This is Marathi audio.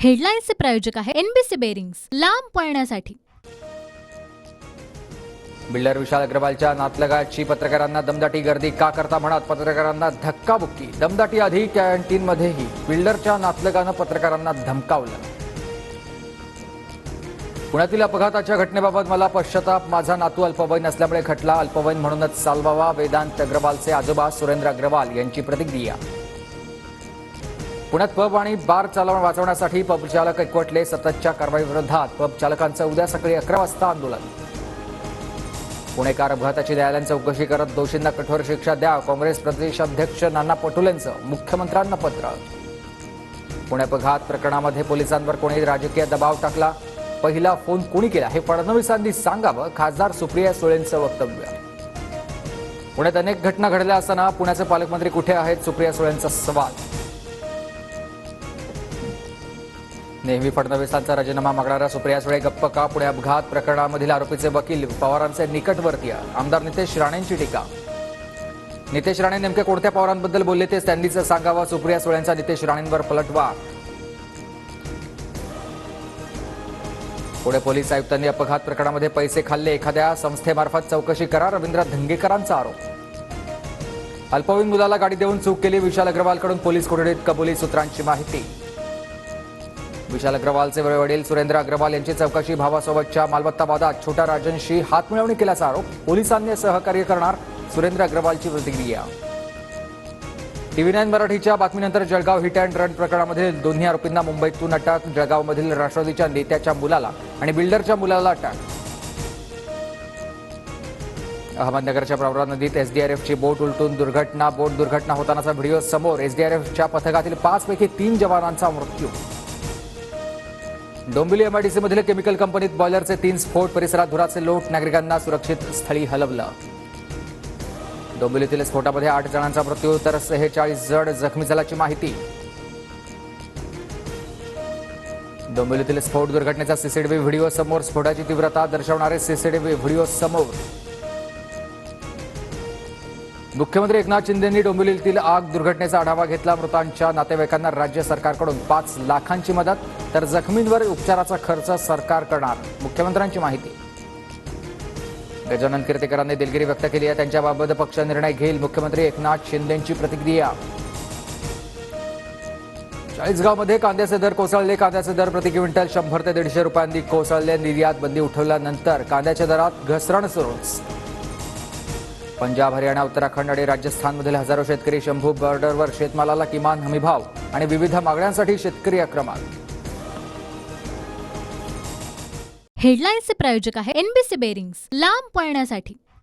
हेडलाईन्सचे प्रायोजक आहे एनबीसी बेरिंग्स, लांब पळण्यासाठी। बिल्डर विशाल अग्रवालच्या नातलगाची पत्रकारांना दमदाटी गर्दी का करता म्हणत पत्रकारांना धक्काबुक्की। दमदाटी आधी कॅन्टीनमध्येही बिल्डरच्या नातलगानं पत्रकारांना धमकावलं। पुण्यातील अपघाताच्या घटनेबाबत मला पश्चाताप, माझा नातू अल्पवयीन असल्यामुळे खटला अल्पवयीन म्हणूनच चालवावा। वेदांत अग्रवालचे आजोबा सुरेंद्र अग्रवाल यांची प्रतिक्रिया। पुण्यात पब आणि बार चालवण वाचवण्यासाठी पब चालक एकवटले। सततच्या कारवाईविरोधात पब चालकांचं उद्या सकाळी 11 वाजता आंदोलन। पुणेकर अपघाताची न्यायालयाने चौकशी करत दोषींना कठोर शिक्षा द्या। काँग्रेस प्रदेशाध्यक्ष नाना पटोलेंचं मुख्यमंत्र्यांना पत्र। पुणे अपघात प्रकरणामध्ये पोलिसांवर कोणी राजकीय दबाव टाकला, पहिला फोन कोणी केला हे फडणवीसांनी सांगावं, खासदार सुप्रिया सुळेंचं वक्तव्य। पुण्यात अनेक घटना घडल्या असताना पुण्याचे पालकमंत्री कुठे आहेत, सुप्रिया सुळेंचा सवाल। नेहमी फडणवीसांचा राजीनामा मागणाऱ्या सुप्रिया सुळे गप्प का? पुणे अपघात प्रकरणामधील आरोपीचे वकील पवारांचे निकटवर्तीय आमदार नितेश राणेंची टीका। नितेश राणे नेमके कोणत्या पवारांबद्दल बोलले ते त्यांनीच सांगावं, सुप्रिया सुळेंचा नितेश राणेंवर पलटवार। पुणे पोलीस आयुक्तांनी अपघात प्रकरणामध्ये पैसे खाल्ले, एखाद्या संस्थेमार्फत चौकशी करा, रवींद्र धंगेकरांचा आरोप। अल्पवयीन मुलाला गाडी देऊन चूक केली, विशाल अग्रवालकडून पोलीस कोठडीत कबुली, सूत्रांची माहिती। विशाल अग्रवालचे वडील सुरेंद्र अग्रवाल यांची चौकशी, भावासोबतच्या मालमत्ता वादात छोट्या राजनशी हातमिळवणी केल्याचा आरोप, पोलिसांनी सहकार्य करणार, सुरेंद्र अग्रवालची प्रतिक्रिया। टीव्ही 9 मराठीच्या बातमीनंतर जळगाव हिट अँड रन प्रकरणामध्ये दोन्ही आरोपींना मुंबईतून अटक। जळगावमधील राष्ट्रवादीच्या नेत्याच्या मुलाला आणि बिल्डरच्या मुलाला अटक। अहमदनगरच्या प्रवरा नदीत एसडीआरएफची बोट उलटून दुर्घटना, बोट दुर्घटना होतानाचा व्हिडिओ समोर। एसडीआरएफच्या पथकातील 5 पैकी 3 जवानांचा मृत्यू। डोंबिवली एमआयडीसी मधील केमिकल कंपनीत बॉयलरचे 3 स्फोट, परिसरात धुराचे लोट, नागरिकांना सुरक्षित स्थळी हलवलं। डोंबिवलीतील स्फोटामध्ये 8 जणांचा मृत्यू तर 46 जण जखमी झाल्याची माहिती। डोंबिवलीतील स्फोट दुर्घटनेचा सीसीटीव्ही व्हिडिओ समोर, स्फोटाची तीव्रता दर्शवणारे सीसीटीव्ही व्हिडिओ समोर। मुख्यमंत्री एकनाथ शिंदेंनी डोंबिवलीतील आग दुर्घटनेचा आढावा घेतला। मृतांच्या नातेवाईकांना राज्य सरकारकडून 5 लाखांची मदत, तर जखमींवर उपचाराचा खर्च सरकार करणार, मुख्यमंत्र्यांची माहिती। गजानन कीर्तीकरांनी दिलगिरी व्यक्त केली आहे, त्यांच्याबाबत पक्ष निर्णय घेईल, मुख्यमंत्री एकनाथ शिंदेंची प्रतिक्रिया। चाळीसगावमध्ये कांद्याचे दर कोसळले, कांद्याचे दर प्रति क्विंटल 100 ते 150 रुपयांनी कोसळले। निर्यात बंदी उठवल्यानंतर कांद्याच्या दरात घसरण सुरूच। पंजाब, हरियाणा, उत्तराखंड आणि राजस्थानमधील हजारो शेतकरी शंभू बॉर्डरवर शेतमालाला किमान हमीभाव आणि विविध मागण्यांसाठी शेतकरी आक्रमक। हेडलाईन्सचे प्रायोजक आहे एनबीसी बेरिंग्स, लांब पळण्यासाठी।